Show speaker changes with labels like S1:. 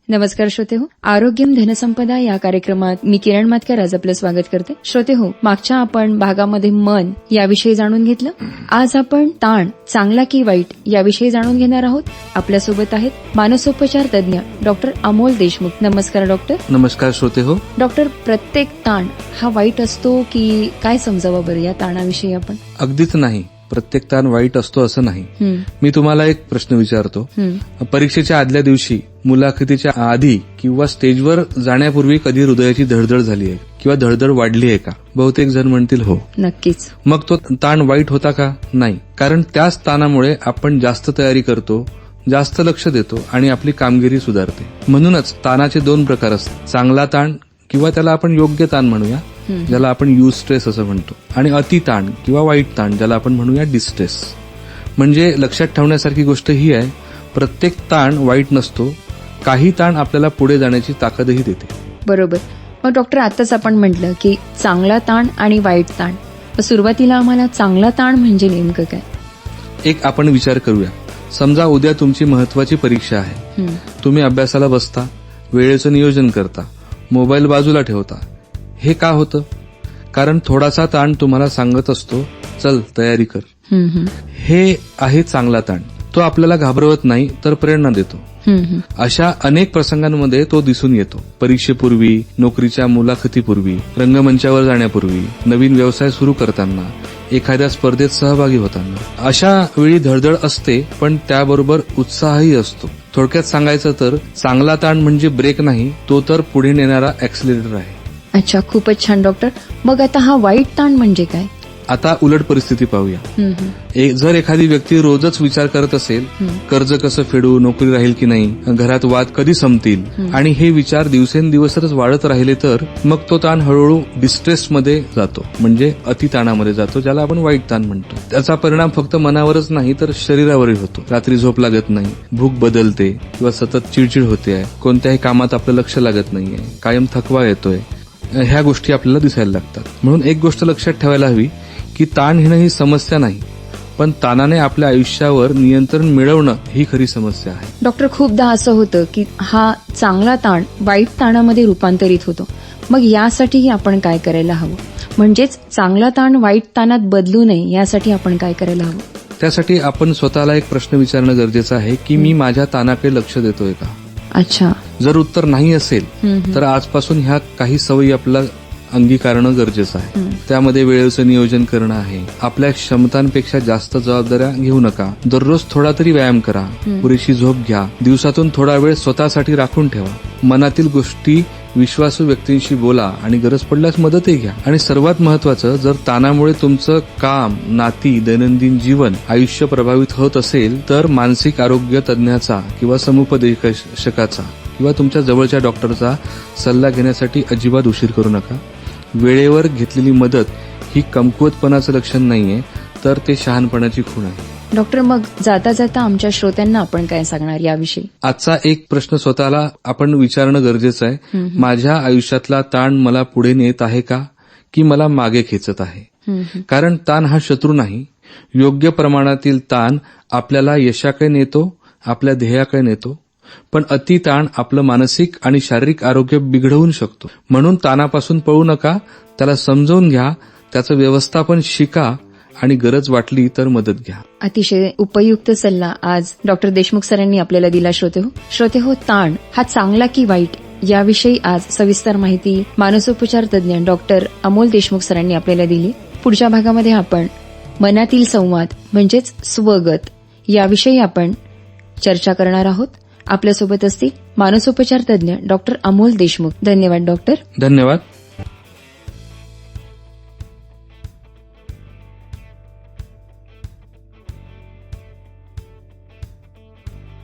S1: नमस्कार श्रोते हो, आरोग्यम धनसंपदा या कार्यक्रमात मी किरण मातकर आज आपलं स्वागत करते. श्रोते हो, मागच्या आपण भागामध्ये मन याविषयी जाणून घेतलं. आज आपण ताण चांगला की वाईट याविषयी जाणून घेणार आहोत. आपल्यासोबत आहेत मानसोपचार तज्ञ डॉक्टर अमोल देशमुख. नमस्कार डॉक्टर.
S2: नमस्कार श्रोते हो.
S1: डॉक्टर, प्रत्येक ताण हा वाईट असतो की काय समजावं बरं या ताणाविषयी आपण?
S2: अगदीच नाही, प्रत्येक ताण वाईट असतो असं नाही. मी तुम्हाला एक प्रश्न विचारतो. परीक्षेच्या आदल्या दिवशी, मुलाखतीच्या आधी किंवा स्टेजवर जाण्यापूर्वी कधी हृदयाची धडधड झाली आहे किंवा धडधड वाढली आहे का? बहुतेक जण म्हणतील हो.
S1: नक्कीच.
S2: मग तो ताण वाईट होता का? नाही, कारण त्याच ताणामुळे आपण जास्त तयारी करतो, जास्त लक्ष देतो आणि आपली कामगिरी सुधारते. म्हणूनच ताणाचे दोन प्रकार असतात. चांगला ताण किंवा त्याला आपण योग्य ताण म्हणूया, ज्याला आपण युस्ट्रेस असं म्हणतो, आणि अति ताण किंवा वाईट ताण ज्याला आपण म्हणूया डिस्ट्रेस. म्हणजे लक्षात ठेवण्यासारखी गोष्ट ही आहे, प्रत्येक ताण वाईट नसतो. काही ताण आपल्याला पुढे जाण्याची ताकदही देते.
S1: बरोबर. मग डॉक्टर, आताच आपण म्हटलं की चांगला ताण आणि वाईट ताण. सुरुवातीला आम्हाला चांगला ताण म्हणजे नेमकं काय?
S2: एक आपण विचार करूया. समजा उद्या तुमची महत्वाची परीक्षा आहे. तुम्ही अभ्यासाला बसता, वेळेचं नियोजन करता, मोबाईल बाजूला ठेवता. हे का होतं? कारण थोडासा ताण तुम्हाला सांगत असतो, चल तयारी कर. हे आहे चांगला ताण. तो आपल्याला घाबरवत नाही तर प्रेरणा देतो. अशा अनेक प्रसंगांमध्ये तो दिसून येतो. परीक्षेपूर्वी, नोकरीच्या मुलाखतीपूर्वी, रंगमंचावर जाण्यापूर्वी, नवीन व्यवसाय सुरू करताना, एखाद्या स्पर्धेत सहभागी होताना. अशा वेळी धडधड असते, पण त्याबरोबर उत्साहही असतो. थोडक्यात सांगायचं तर चांगला ताण म्हणजे ब्रेक नाही, तो तर पुढे नेणारा ऍक्सिलरेटर आहे.
S1: अच्छा, खूपच छान डॉक्टर. मग आता हा वाईट ताण म्हणजे काय?
S2: आता उलट परिस्थिती पाहूया. जर एखादी व्यक्ती रोजच विचार करत असेल, कर्ज कसं फेडू, नोकरी राहील की नाही, घरात वाद कधी संपतील, आणि हे विचार दिवसेंदिवसच वाढत राहिले, तर मग तो ताण हळूहळू डिस्ट्रेसमध्ये जातो, म्हणजे अतिताणामध्ये जातो, ज्याला आपण वाईट ताण म्हणतो. त्याचा परिणाम फक्त मनावरच नाही तर शरीरावरही होतो. रात्री झोप लागत नाही, भूक बदलते किंवा सतत चिडचिड होते, कोणत्याही कामात आपलं लक्ष लागत नाहीये, कायम थकवा येतोय. ह्या गोष्टी आपल्याला दिसायला लागतात. म्हणून एक गोष्ट लक्षात ठेवायला हवी की ताण येणं ही समस्या नाही, पण ताणाने आपल्या आयुष्यावर नियंत्रण मिळवणं ही खरी समस्या आहे.
S1: डॉक्टर, खूपदा असं होतं की हा चांगला ताण वाईट ताणामध्ये रूपांतरित होतो. मग यासाठी आपण काय करायला हवं? म्हणजेच चांगला ताण वाईट ताणात बदलू नये यासाठी आपण काय करायला हवं?
S2: त्यासाठी आपण स्वतःला एक प्रश्न विचारणं गरजेचं आहे की मी माझ्या ताणाकडे लक्ष देतोय का?
S1: अच्छा.
S2: जर उत्तर नाही असेल तर आजपासून ह्या काही सवयी आपल्याला अंगीकारणं गरजेचं आहे. त्यामध्ये वेळेचं नियोजन करणं आहे. आपल्या क्षमतांपेक्षा जास्त जबाबदाऱ्या घेऊ नका. दररोज थोडा तरी व्यायाम करा. पुरेशी झोप घ्या. दिवसातून थोडा वेळ स्वतःसाठी राखून ठेवा. मनातील गोष्टी विश्वासू व्यक्तींशी बोला आणि गरज पडल्यास मदतही घ्या. आणि सर्वात महत्वाचं, जर ताणामुळे तुमचं काम, नाती, दैनंदिन जीवन, आयुष्य प्रभावित होत असेल तर मानसिक आरोग्य तज्ञाचा किंवा समुपदेशकाचा किंवा तुमच्या जवळच्या डॉक्टरचा सल्ला घेण्यासाठी अजिबात उशीर करू नका. वेळेवर घेतलेली मदत ही कमकुवतपणाचं लक्षण नाहीये, तर ते शहाणपणाची खूण आहे.
S1: डॉक्टर, मग जाता जाता आमच्या श्रोत्यांना आपण काय सांगणार याविषयी?
S2: आजचा एक प्रश्न स्वतःला आपण विचारणं गरजेचं आहे. माझ्या आयुष्यातला ताण मला पुढे नेत आहे का, की मला मागे खेचत आहे? कारण ताण हा शत्रू नाही. योग्य प्रमाणातील ताण आपल्याला यशाकडे नेतो, आपल्या ध्येयाकडे नेतो. पण अति ताण आपलं मानसिक आणि शारीरिक आरोग्य बिघडवू शकतो. म्हणून ताणापासून पळू नका, त्याला समजावून घ्या, त्याचं व्यवस्थापन शिका आणि गरज वाटली तर मदत घ्या.
S1: अतिशय उपयुक्त सल्ला आज डॉक्टर देशमुख सरांनी आपल्याला दिला. श्रोते हो, ताण हा चांगला की वाईट याविषयी आज सविस्तर माहिती मानसोपचार तज्ञ डॉक्टर अमोल देशमुख सरांनी आपल्याला दिली. पुढच्या भागामध्ये आपण मनातील संवाद म्हणजेच स्वगत याविषयी आपण चर्चा करणार आहोत. आपल्यासोबत असतील मानसोपचार तज्ञ डॉक्टर अमोल देशमुख. धन्यवाद डॉक्टर.
S2: धन्यवाद.